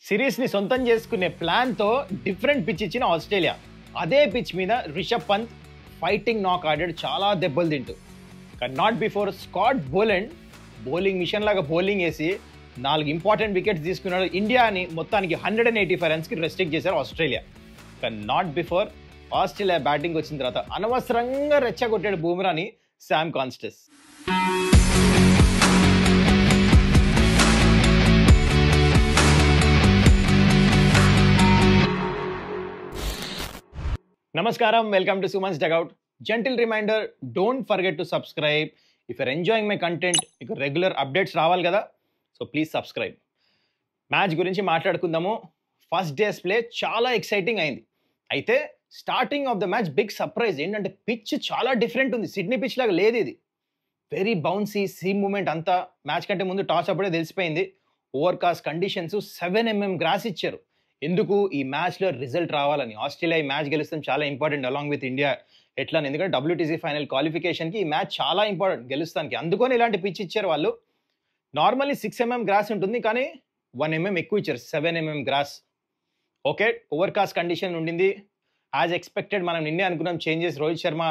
సిరీస్ని సొంతం చేసుకునే ప్లాన్తో డిఫరెంట్ పిచ్ ఇచ్చిన ఆస్ట్రేలియా. అదే పిచ్ మీద రిషబ్ పంత్ ఫైటింగ్ నాక్ ఆడాడు, చాలా దెబ్బలు తింటూ. కానీ not before Scott Boland bowling machine లాగా బౌలింగ్ వేసి 4 ఇంపార్టెంట్ వికెట్స్ తీసుకున్నాడు. ఇండియాని మొత్తానికి 185 రన్స్కి రెస్ట్రిక్ట్ చేశారు ఆస్ట్రేలియా. కానీ నాట్ బిఫోర్ ఆస్ట్రేలియా బ్యాటింగ్ వచ్చిన తర్వాత అనవసరంగా రెచ్చగొట్టాడు బూమ్రాని Sam Konstas. Namaskaram, welcome to Suman's Dugout. Gentle reminder, don't forget to subscribe. If you're enjoying my content, మీకు రెగ్యులర్ అప్డేట్స్ రావాలి కదా, సో ప్లీజ్ సబ్స్క్రైబ్. మ్యాచ్ గురించి మాట్లాడుకుందాము. ఫస్ట్ డేస్ ప్లే చాలా ఎక్సైటింగ్ అయింది. అయితే starting of the match big surprise ఏంటంటే pitch చాలా డిఫరెంట్ ఉంది. సిడ్నీ పిచ్ లాగా లేదు ఇది. వెరీ బౌన్సీ సీమ్ మూమెంట్ అంతా. మ్యాచ్ కంటే ముందు టాస్ అప్పుడే తెలిసిపోయింది. ఓవర్కాస్ట్ కండిషన్స్, 7mm గ్రాస్ ఇచ్చారు. ఎందుకు? ఈ మ్యాచ్లో రిజల్ట్ రావాలని. ఆస్ట్రేలియా ఈ మ్యాచ్ గెలుస్తాం చాలా ఇంపార్టెంట్ అలాంగ్ విత్ ఇండియా. ఎట్లా? ఎందుకంటే WTC ఫైనల్ క్వాలిఫికేషన్కి ఈ మ్యాచ్ చాలా ఇంపార్టెంట్ గెలుస్తానికి. అందుకని ఇలాంటి పిచ్ ఇచ్చారు వాళ్ళు. నార్మల్లీ 6mm గ్రాస్ ఉంటుంది, కానీ 1mm ఎక్కువ ఇచ్చారు, 7mm grass. Okay, overcast condition ఉండింది. యాజ్ ఎక్స్పెక్టెడ్ మనం నిన్నే అనుకున్నాం చేంజెస్. రోహిత్ శర్మ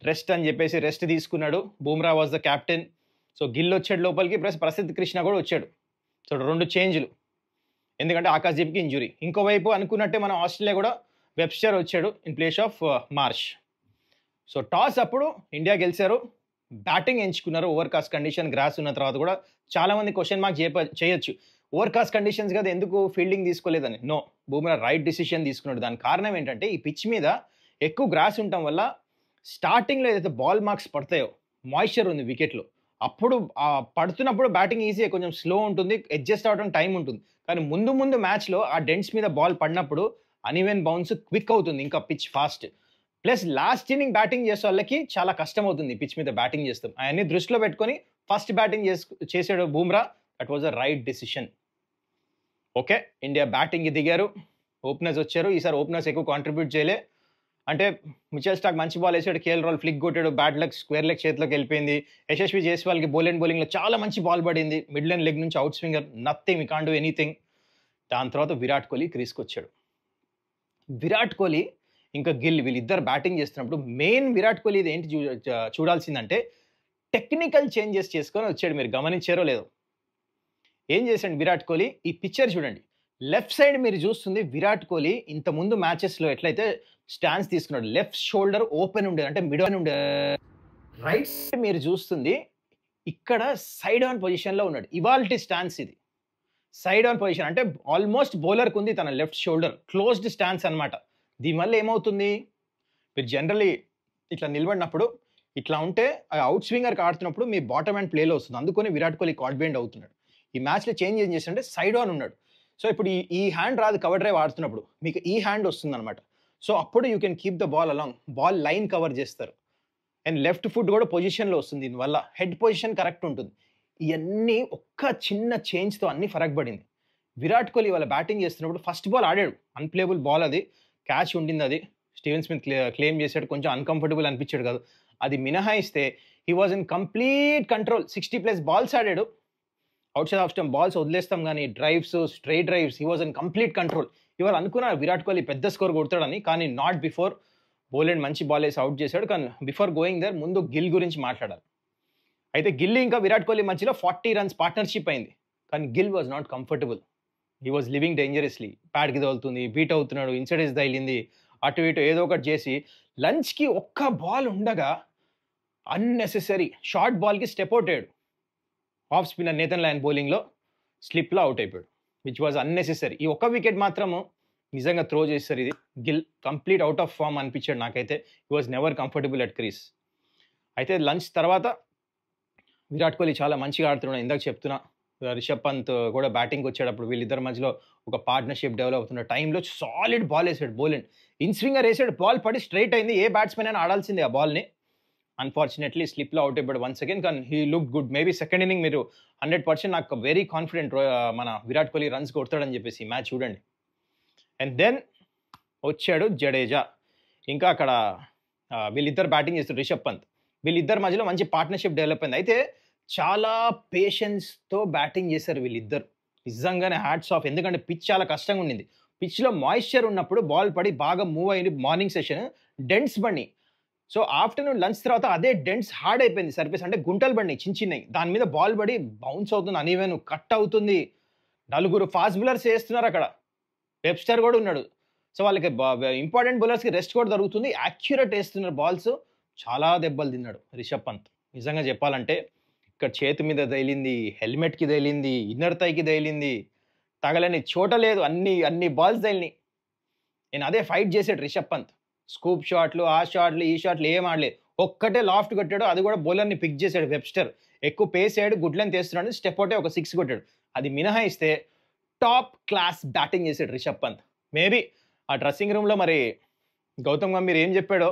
రెస్ట్ అని చెప్పేసి రెస్ట్ తీసుకున్నాడు. Bumrah was the captain. So Gill వచ్చాడు లోపలికి, ప్లస్ ప్రసిద్ధ్ కృష్ణ కూడా వచ్చాడు. సో 2 చేంజ్లు, ఎందుకంటే ఆకాశ్దీప్కి ఇంజురీ. ఇంకోవైపు అనుకున్నట్టే మనం ఆస్ట్రేలియా కూడా వెబ్స్టర్ వచ్చాడు in place of Marsh. So toss అప్పుడు ఇండియా గెలిచారు, బ్యాటింగ్ ఎంచుకున్నారు. ఓవర్కాస్ట్ కండిషన్ గ్రాస్ ఉన్న తర్వాత కూడా చాలామంది క్వశ్చన్ మార్క్ చేయొచ్చు, ఓవర్కాస్ట్ కండిషన్స్ కదా ఎందుకు ఫీల్డింగ్ తీసుకోలేదని. నో, బూమ్రా రైట్ డిసిషన్ తీసుకున్నాడు. దానికి కారణం ఏంటంటే ఈ పిచ్ మీద ఎక్కువ గ్రాస్ ఉండటం వల్ల స్టార్టింగ్లో ఏదైతే బాల్ మార్క్స్ పడతాయో, మాయిశ్చర్ ఉంది వికెట్లో, అప్పుడు పడుతున్నప్పుడు బ్యాటింగ్ ఈజీగా కొంచెం స్లో ఉంటుంది, అడ్జస్ట్ అవ్వడం టైం ఉంటుంది. కానీ ముందు మ్యాచ్లో ఆ డెంట్స్ మీద బాల్ పడినప్పుడు అన్ఈవెన్ బౌన్స్ క్విక్ అవుతుంది, ఇంకా pitch fast. Plus last inning batting చేసే వాళ్ళకి చాలా కష్టం అవుతుంది పిచ్ మీద బ్యాటింగ్ చేస్తాం. అవన్నీ దృష్టిలో పెట్టుకొని ఫస్ట్ బ్యాటింగ్ చేసాడు Bumrah. That was a right decision. Okay, India బ్యాటింగ్కి దిగారు. ఓపెనర్స్ వచ్చారు. ఈసారి ఓపెనర్స్ ఎక్కువ కాంట్రిబ్యూట్ చేయలే. అంటే మిచెల్ స్టార్క్ మంచి బాల్ వేసాడు, KL రాహుల్ ఫ్లిక్ కొట్టాడు, బ్యాట్ లెగ్ స్క్వేర్ లెగ్ చేతిలోకి వెళ్ళిపోయింది. యశస్వి జైస్వాల్కి బౌలింగ్లో చాలా మంచి బాల్ పడింది, మిడ్ లైన్ లెగ్ నుంచి out swinger, nothing, we can't do anything. దాని తర్వాత విరాట్ కోహ్లీ క్రీస్కి వచ్చాడు. విరాట్ కోహ్లీ ఇంకా గిల్ వీళ్ళిద్దరు బ్యాటింగ్ చేస్తున్నప్పుడు మెయిన్ విరాట్ కోహ్లీ ఇది ఏంటి చూడాల్సిందంటే టెక్నికల్ చేంజెస్ చేసుకొని వచ్చాడు. మీరు గమనించారో లేదో? ఏం చేశాడు విరాట్ కోహ్లీ? ఈ పిక్చర్ చూడండి, లెఫ్ట్ సైడ్ మీరు చూస్తుంది విరాట్ కోహ్లీ ఇంతకుముందు మ్యాచెస్లో ఎట్లయితే స్టాన్స్ తీసుకున్నాడు, లెఫ్ట్ షోల్డర్ ఓపెన్ ఉండేది, అంటే మిడ్ ఆన్ ఉండేది. రైట్ సైడ్ మీరు చూస్తుంది ఇక్కడ సైడ్ ఆన్ పొజిషన్లో ఉన్నాడు. ఇవాల్టి స్టాన్స్ ఇది సైడ్ ఆన్ పొజిషన్, అంటే ఆల్మోస్ట్ బౌలర్కి ఉంది తన లెఫ్ట్ షోల్డర్ క్లోజ్డ్ స్టాన్స్ అనమాట. దీనివల్ల ఏమవుతుంది, మీరు జనరలీ ఇట్లా నిలబడినప్పుడు ఇట్లా ఉంటే అవుట్ స్వింగర్కి ఆడుతున్నప్పుడు మీ బాటమ్ హ్యాండ్ ప్లేలో వస్తుంది. అందుకని విరాట్ కోహ్లీ కాట్ బెండ్ అవుతున్నాడు. ఈ మ్యాచ్లో చేంజ్ ఏం చేస్తుంటే సైడ్ ఆన్ ఉన్నాడు. సో ఇప్పుడు ఈ హ్యాండ్ రాదు, కవర్ డ్రైవ్ ఆడుతున్నప్పుడు మీకు ఈ హ్యాండ్ వస్తుంది అనమాట. సో అప్పుడు you can keep the ball along, ball line cover చేస్తారు. అండ్ లెఫ్ట్ ఫుట్ కూడా పొజిషన్లో వస్తుంది, దీనివల్ల హెడ్ పొజిషన్ కరెక్ట్ ఉంటుంది. ఇవన్నీ ఒక్క చిన్న చేంజ్తో అన్ని ఫరక్ పడింది. విరాట్ కోహ్లీ వాళ్ళ బ్యాటింగ్ చేస్తున్నప్పుడు ఫస్ట్ బాల్ ఆడాడు, అన్ప్లేబుల్ బాల్, అది క్యాచ్ ఉండింది. అది స్టీవెన్ స్మిత్ క్లెయిమ్ చేశాడు, కొంచెం అన్కంఫర్టబుల్ అనిపించాడు కాదు. అది మినహాయిస్తే he was in complete control. 60+ balls ఆడాడు. Outside off stump balls వదిలేస్తాం కానీ drives, straight drives, he was in complete control. ఇవాళ అనుకున్నారు విరాట్ కోహ్లీ పెద్ద స్కోర్ కొడతాడని, కానీ నాట్ బిఫోర్. బౌలెండ్ మంచి బాల్ వేసి అవుట్ చేశాడు. కానీ బిఫోర్ గోయింగ్ దర్ ముందు గిల్ గురించి మాట్లాడాలి. అయితే గిల్ ఇంకా విరాట్ కోహ్లీ మధ్యలో 40 రన్స్ పార్ట్నర్షిప్ అయింది, కానీ Gill was not comfortable. He was living dangerously. ప్యాడ్కి తగులుతుంది, బీట్ అవుతున్నాడు, ఇన్సైడెస్ తగిలింది, అటు ఇటు ఏదో ఒకటి చేసి లంచ్కి ఒక్క బాల్ ఉండగా అన్నెసెసరీ షార్ట్ బాల్కి స్టెప్ అవుట్ అయ్యాడు. ఆఫ్ స్పిన్నర్ నేతన్ లయన్ బౌలింగ్లో స్లిప్లో అవుట్ అయిపోయాడు, విచ్ వాజ్ అన్నెసెసరీ. ఈ ఒక్క వికెట్ మాత్రము నిజంగా త్రో చేస్తారు. ఇది Gill complete out of form అనిపించాడు నాకైతే. He was never comfortable at crease. అయితే లంచ్ తర్వాత విరాట్ కోహ్లీ చాలా మంచిగా ఆడుతున్నాడు. ఇందాక చెప్తున్నా, రిషబ్ పంత్ కూడా బ్యాటింగ్కి వచ్చేటప్పుడు వీళ్ళిద్దరి మధ్యలో ఒక పార్ట్నర్షిప్ డెవలప్ అవుతున్న టైంలో సాలిడ్ బాల్ వేసాడు బౌలెండ్. ఇన్ స్వింగర్ వేసాడు, బాల్ పడి స్ట్రైట్ అయింది. ఏ బ్యాట్స్మెన్ అయినా ఆడాల్సిందే ఆ బాల్ని. అన్ఫార్చునేట్లీ స్లిప్లో అవుట్ అయిపోయాడు వన్స్ అగైన్. కానీ he look good. Maybe second inning మీరు 100% నాకు వెరీ కాన్ఫిడెంట్ మన విరాట్ కోహ్లీ రన్స్ కొడతాడని చెప్పేసి. ఈ మ్యాచ్ చూడండి. అండ్ దెన్ వచ్చాడు జడేజా. ఇంకా అక్కడ వీళ్ళిద్దరు బ్యాటింగ్ చేస్తారు, రిషబ్ పంత్. వీళ్ళిద్దరి మధ్యలో మంచి పార్ట్నర్షిప్ డెవలప్ అయింది. అయితే చాలా పేషెన్స్తో బ్యాటింగ్ చేశారు వీళ్ళిద్దరు. నిజంగానే హ్యాట్స్ ఆఫ్. ఎందుకంటే పిచ్ చాలా కష్టంగా ఉండింది. పిచ్‌లో మాయిశ్చర్ ఉన్నప్పుడు బాల్ పడి బాగా మూవ్ అయింది మార్నింగ్ సెషన్. డెంట్స్ పడినాయి. సో, ఆఫ్టర్‌నూన్ లంచ్ తర్వాత అదే డెంట్స్ హార్డ్ అయిపోయింది సర్ఫేస్. అంటే గుంటలు పడినాయి చిన్నయి. దాని మీద బాల్ పడి బౌన్స్ అవుతుంది అన్‌ఈవెన్, కట్ అవుతుంది. నలుగురు ఫాస్ట్ బౌలర్స్ ఏస్తున్నారక్కడ. వెబ్‌స్టర్ గూడా ఉన్నాడు. సో, వాళ్ళకి ఇంపార్టెంట్ బౌలర్స్‌కి రెస్ట్ కూడా దొరుకుతుంది. యాక్యురేట్ ఏస్తున్నారు బాల్స్. చాలా దెబ్బలు తిన్నాడు రిషబ్ పంత్. నిజంగా చెప్పాలంటే ఇక్కడ చేతి మీద తగిలింది, హెల్మెట్‌కి తగిలింది, ఇన్నర్ థైకి తగిలింది. తగలని చోట లేదు. అన్ని బాల్స్ తగిలినాయి. నేను అదే ఫైట్ చేసాడు రిషబ్ పంత్. స్కూప్ షాట్లు, ఆ షాట్లు, ఈ షాట్లు ఏం ఆడలేదు. ఒక్కటే లాఫ్ట్ కొట్టాడు. అది కూడా బౌలర్‌ని పిక్ చేసాడు వెబ్‌స్టర్. ఎక్కువ పేస్ అయ్యాడు. గుడ్ లెంగ్త్ ఏస్తున్నాడు. స్టెప్ ఔటే ఒక 6 కొట్టాడు. అది మినహాయిస్తే టాప్ క్లాస్ బ్యాటింగ్ చేసాడు రిషబ్ పంత్. మేబీ ఆ డ్రెస్సింగ్ రూమ్‌లో మరి గౌతమ్ గంభీర్ ఏం చెప్పాడో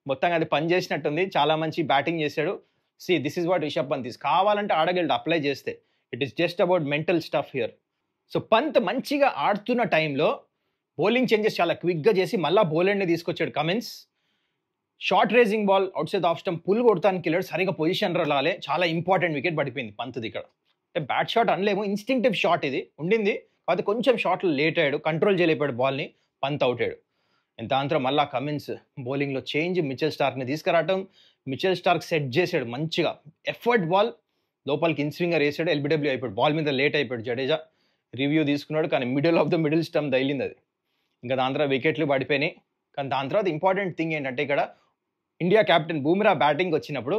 మొత్తంగా అది పని చేసినట్టుంది. చాలా మంచి బ్యాటింగ్ చేసాడు. This is what Rishabh Pant is. కావాలంటే ఆడగలడు అప్లై చేస్తే. It is just about mental stuff here. So, Pant మంచిగా ఆడుతున్న టైంలో బౌలింగ్ చేంజెస్ చాలా క్విక్‌గా చేసి మళ్ళా బౌలర్‌ని తీసుకొచ్చాడు Cummins. Short raising ball outside off stump pull కొడతానికి వెళ్ళాడు. సరిగ్గా పొజిషన్‌లో రాలే. చాలా ఇంపార్టెంట్ వికెట్ పడిపోయింది పంత్‌ది ఇక్కడ. అంటే బ్యాట్ షాట్ అనలేము. ఇన్‌స్టింక్టివ్ షాట్ ఇది ఉండింది. కాకపోతే కొంచెం షాట్‌లో లేట్ అయ్యాడు. కంట్రోల్ చేయలేకపోయాడు బాల్‌ని. పంత్ ఔట్ అయ్యాడు. దాని తర్వాత మళ్ళా కమిన్స్ బౌలింగ్‌లో చేంజ్, మిచెల్ స్టార్క్‌ని తీసుకురావటం. మిచెల్ స్టార్క్ సెట్ చేసాడు మంచిగా. ఎఫర్ట్ బాల్ లోపలికి ఇన్ స్వింగర్ ఏసాడు. ఎల్బీడబ్ల్యూ అయిపోయాడు. బాల్ మీద లేట్ అయిపోయాడు జడేజా. రివ్యూ తీసుకున్నాడు. కానీ మిడిల్ స్టంప్ తగిలింది అది. ఇంకా దాని తర్వాత వికెట్లు పడిపోయినాయి. కానీ దాని తర్వాత ఇంపార్టెంట్ థింగ్ ఏంటంటే ఇక్కడ ఇండియా కెప్టెన్ బూమ్రా బ్యాటింగ్ వచ్చినప్పుడు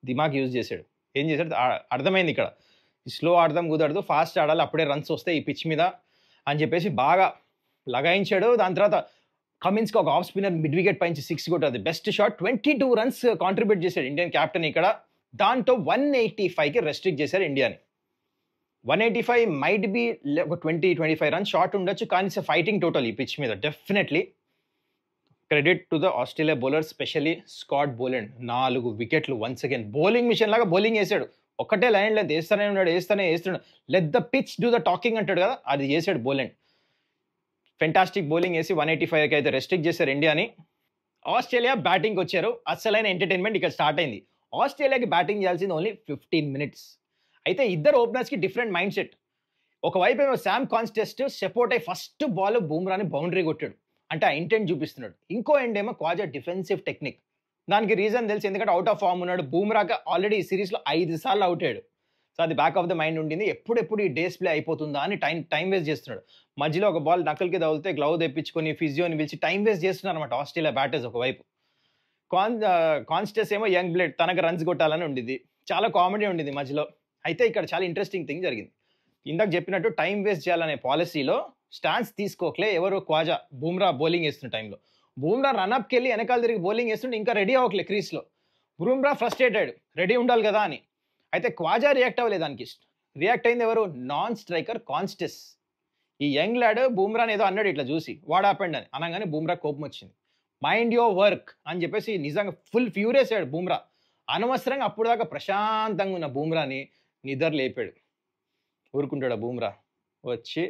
దిమాగ్ యూజ్ చేశాడు. ఏం చేశాడు అర్థమైంది ఇక్కడ. స్లో ఆడదాం కుదరదు, ఫాస్ట్ ఆడాలి, అప్పుడే రన్స్ వస్తాయి ఈ పిచ్ మీద అని చెప్పేసి బాగా లగాయించాడు. దాని తర్వాత కమిన్స్కి ఒక ఆఫ్ స్పిన్నర్ మిడ్ వికెట్ పైంచి 6 కొట్టది. Best shot. 22 రన్స్ కాంట్రిబ్యూట్ చేశాడు ఇండియన్ కెప్టెన్ ఇక్కడ. దాంతో 185కి రెస్ట్రిక్ట్ చేశారు ఇండియాని. 185 మైట్ బి ఒక 20-25 రన్స్ షార్ట్ ఉండొచ్చు. కానీ ఇట్స్ ఫైటింగ్ టోటల్ ఈ పిచ్ మీద. Definitely credit to the Australia bowler, specially Scott Boland. 4 వికెట్లు వన్స్ అగైన్. బౌలింగ్ మిషన్ లాగా బౌలింగ్ వేసాడు. ఒక్కటే లైన్ లేదు, వేస్తూనే ఉన్నాడు. Let the pitch do the talking అంటాడు కదా, అది చేశాడు బోలెండ్. ఫెంటాస్టిక్ బౌలింగ్ వేసి 185కి అయితే రెస్ట్రిక్ట్ చేశారు ఇండియాని. ఆస్ట్రేలియా బ్యాటింగ్ వచ్చారు. అసలైన ఎంటర్టైన్మెంట్ ఇక్కడ స్టార్ట్ అయింది. ఆస్ట్రేలియాకి బ్యాటింగ్ చేయాల్సింది ఓన్లీ 15 మినిట్స్. అయితే ఇద్దరు ఓపెనర్స్కి డిఫరెంట్ మైండ్ సెట్. ఒకవైపు ఏమో శామ్ కాన్స్టెస్ట్ సెపోర్ట్ అయి ఫస్ట్ బాల్ బూమ్రాని బౌండరీ కొట్టాడు. అంటే ఆ ఇంటెంట్ చూపిస్తున్నాడు. ఇంకో ఎండ్ ఏమో క్వాజా డిఫెన్సివ్ టెక్నిక్. దానికి రీజన్ తెలుసు, ఎందుకంటే అవుట్ ఆఫ్ ఫామ్ ఉన్నాడు. బూమ్రాగా ఆల్రెడీ ఈ సిరీస్లో 5 సార్లు అవుట్ అయ్యాడు. సో అది బ్యాక్ ఆఫ్ ద మైండ్ ఉండింది. ఎప్పుడెప్పుడు ఈ డేస్ ప్లే అయిపోతుందా అని టైం వేస్ట్ చేస్తున్నాడు. మధ్యలో ఒక బాల్ నకల్కి తగిలితే గ్లౌ తెప్పించుకొని ఫిజియోని పిలిచి టైం వేస్ట్ చేస్తున్నారు అనమాట ఆస్ట్రేలియా బ్యాటర్స్ ఒకవైపు. కాన్స్టెస్ ఏమో యంగ్ బ్లేడ్, తనకు రన్స్ కొట్టాలని ఉండింది. చాలా కామెడీ ఉండింది మధ్యలో. అయితే ఇక్కడ చాలా ఇంట్రెస్టింగ్ థింగ్ జరిగింది. ఇందాక చెప్పినట్టు టైం వేస్ట్ చేయాలనే పాలసీలో స్టాన్స్ తీసుకోకలే ఎవరు, క్వాజా. బూమ్రా బౌలింగ్ వేస్తున్న టైంలో బూమ్రా రన్అప్కి వెళ్ళి వెనకాల తిరిగి బౌలింగ్ వేస్తుంటే ఇంకా రెడీ అవ్వట్లే క్రీస్లో. బూమ్రా ఫ్రస్ట్రేటెడ్, రెడీ ఉండాలి కదా అని. అయితే క్వాజా రియాక్ట్ అవ్వలేదు దానికి. రియాక్ట్ అయింది ఎవరు, నాన్ స్ట్రైకర్ కాన్స్టెస్. ఈ యంగ్ లాడ్ బూమ్రాని ఏదో అన్నాడు ఇట్లా చూసి, వాట్ హ్యాపెండ్ అని అనగానే బూమ్రా కోపం వచ్చింది. మైండ్ యువర్ వర్క్ అని చెప్పేసి నిజంగా ఫుల్ ఫ్యూరియస్ అయ్యాడు బూమ్రా. అనవసరంగా అప్పుడు దాకా ప్రశాంతంగా ఉన్న బూమ్రాని నిద్ర లేపాడు. ఊరుకుంటాడు బూమ్రా. వచ్చి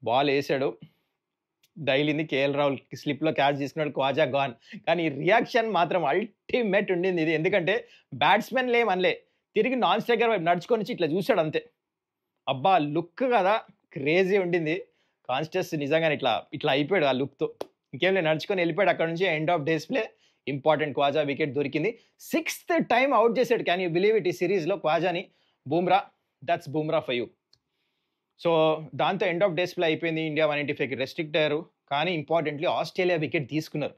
బాల్ వేసాడు, డైలీని కేఎల్ రాహుల్ స్లిప్లో క్యాచ్ తీసుకున్నాడు, క్వాజా గాన్. కానీ ఈ రియాక్షన్ మాత్రం అల్టిమేట్ ఉండింది ఇది. ఎందుకంటే బ్యాట్స్మెన్ లేమనలే, తిరిగి నాన్ స్ట్రైకర్ వైపు నడుచుకొని వచ్చి ఇట్లా చూశాడు అంతే. అబ్బా లుక్ కదా క్రేజీ ఉండింది. కాన్స్టెస్ నిజంగానే ఇట్లా అయిపోయాడు ఆ లుక్తో. ఇంకేం లేదు, నడుచుకొని వెళ్ళిపోయాడు అక్కడ నుంచి. End of days play important Khawaja wicket దొరికింది. 6th టైం అవుట్ చేశాడు. క్యాన్ యూ బిలీవ్ ఇట్ ఈ సిరీస్లో క్వాజాని Bumrah. That's Bumrah for you. So దాంతో ఎండ్ ఆఫ్ డేస్ ప్లే అయిపోయింది. ఇండియా 185కి రెస్ట్రిక్ట్ అయ్యారు. కానీ ఇంపార్టెంట్లీ ఆస్ట్రేలియా వికెట్ తీసుకున్నారు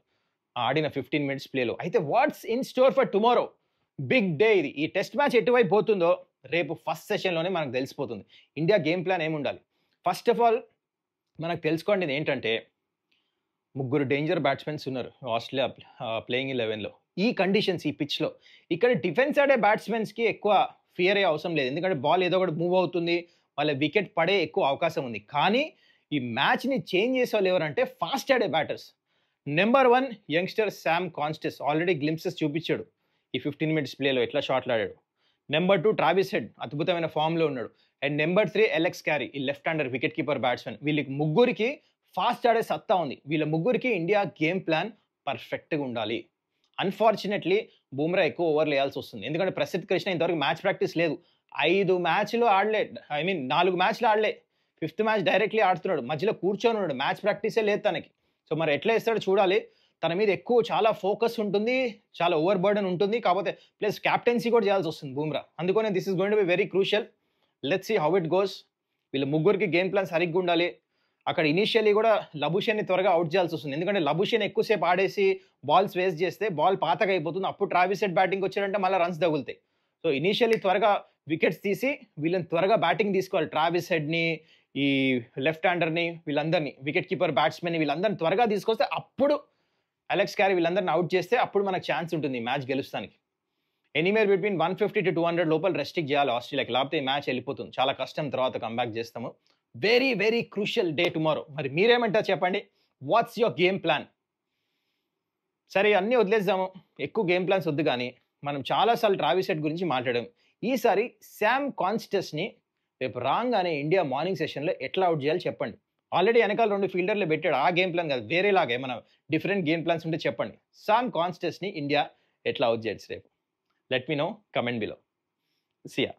ఆడిన 15 మినిట్స్ ప్లేలో. అయితే what's in store for tomorrow? Big day ఇది. ఈ టెస్ట్ మ్యాచ్ ఎటువైపు పోతుందో రేపు ఫస్ట్ సెషన్లోనే మనకు తెలిసిపోతుంది. ఇండియా గేమ్ ప్లాన్ ఏముండాలి. ఫస్ట్ ఆఫ్ ఆల్ మనకు తెలుసుకోండి ఏంటంటే, 3 డేంజర్ బ్యాట్స్మెన్స్ ఉన్నారు ఆస్ట్రేలియా ప్లేయింగ్ 11లో. ఈ కండిషన్స్, ఈ పిచ్లో ఇక్కడ డిఫెన్స్ ఆడే బ్యాట్స్మెన్స్కి ఎక్కువ ఫియర్ అయ్యే అవసరం లేదు. ఎందుకంటే బాల్ ఏదో ఒకటి మూవ్ అవుతుంది, వాళ్ళ వికెట్ పడే ఎక్కువ అవకాశం ఉంది. కానీ ఈ మ్యాచ్ని చేంజ్ చేసే వాళ్ళు ఎవరంటే ఫాస్ట్ ఆడే batters. Number 1 youngster Sam Konstas. Already glimpses చూపించాడు ఈ 15 మినిట్స్ ప్లేలో ఎట్లా షాట్లు ఆడాడు. నెంబర్ 2 ట్రావిస్ హెడ్, అద్భుతమైన ఫామ్లో ఉన్నాడు. అండ్ నెంబర్ 3 ఎలెక్స్ క్యారీ, ఈ left hander wicket keeper batsmen. వీళ్ళకి ముగ్గురికి ఫాస్ట్ ఆడే సత్తా ఉంది. వీళ్ళ ముగ్గురికి ఇండియా గేమ్ ప్లాన్ పర్ఫెక్ట్గా ఉండాలి. అన్ఫార్చునేట్లీ బూమ్రా ఎక్కువ ఓవర్లు వేయాల్సి వస్తుంది. ఎందుకంటే ప్రసిద్ధ్ కృష్ణ ఇంతవరకు మ్యాచ్ ప్రాక్టీస్ లేదు. 4 మ్యాచ్లు ఆడలే. 5th మ్యాచ్ డైరెక్ట్లీ ఆడుతున్నాడు, మధ్యలో కూర్చొని ఉన్నాడు, మ్యాచ్ ప్రాక్టీసే లేదు తనకి. సో మరి ఎట్లా వేస్తాడో చూడాలి. తన మీద ఎక్కువ చాలా ఫోకస్ ఉంటుంది, చాలా ఓవర్ బర్డెన్ ఉంటుంది. కాకపోతే ప్లస్ క్యాప్టెన్సీ కూడా చేయాల్సి వస్తుంది బూమ్రా. అందుకనే this is going to be very crucial. Let's see how it goes. వీళ్ళ ముగ్గురికి గేమ్ ప్లాన్ సరిగ్గా ఉండాలి. అక్కడ ఇనీషియల్లీ కూడా లబుషేన్ని త్వరగా అవుట్ చేయాల్సి వస్తుంది. ఎందుకంటే లబుషేన్ ఎక్కువసేపు ఆడేసి బాల్స్ వేస్ట్ చేస్తే బాల్ పాతగా అయిపోతుంది. అప్పుడు ట్రావిస్ హెడ్ బ్యాటింగ్ వచ్చాడంటే మళ్ళీ రన్స్ తగులుతాయి. సో ఇనీషియల్లీ త్వరగా వికెట్స్ తీసి వీళ్ళని త్వరగా బ్యాటింగ్ తీసుకోవాలి. ట్రావిస్ హెడ్ని, ఈ లెఫ్ట్ హ్యాండర్ని, వీళ్ళందరినీ, వికెట్ కీపర్, బ్యాట్స్మెన్ వీళ్ళందరినీ త్వరగా తీసుకొస్తే అప్పుడు అలెక్స్ క్యారీ వీళ్ళందరిని అవుట్ చేస్తే అప్పుడు మనకు ఛాన్స్ ఉంటుంది ఈ మ్యాచ్ గెలుస్తానికి. ఎనీవేర్ బిట్వీన్ 150 to 200 లోపల రెస్ట్రిక్ట్ చేయాలి ఆస్ట్రేలియాకి, లేకపోతే ఈ మ్యాచ్ వెళ్ళిపోతుంది. చాలా కష్టం తర్వాత కంబ్యాక్ చేస్తాము. Very very crucial day tomorrow. మరి మీరేమంటారు చెప్పండి? What's your game plan? సరే అన్నీ వదిలేద్దాము, ఎక్కువ గేమ్ ప్లాన్స్ వద్దు. కానీ మనం చాలాసార్లు ట్రావిస్ హెడ్ గురించి మాట్లాడాం. ఈసారి శామ్ కాన్స్టెస్ని రేపు రాగానే ఇండియా మార్నింగ్ సెషన్లో ఎట్లా అవుట్ చేయాలి చెప్పండి. ఆల్రెడీ వెనకాల 2 ఫీల్డర్లు పెట్టాడు. ఆ గేమ్ ప్లాన్ కాదు, వేరేలాగా ఏమైనా డిఫరెంట్ గేమ్ ప్లాన్స్ ఉంటే చెప్పండి. శామ్ కాన్స్టెస్ని ఇండియా ఎట్లా అవుట్ చేయొచ్చు రేపు? Let me know, comment below. సియా.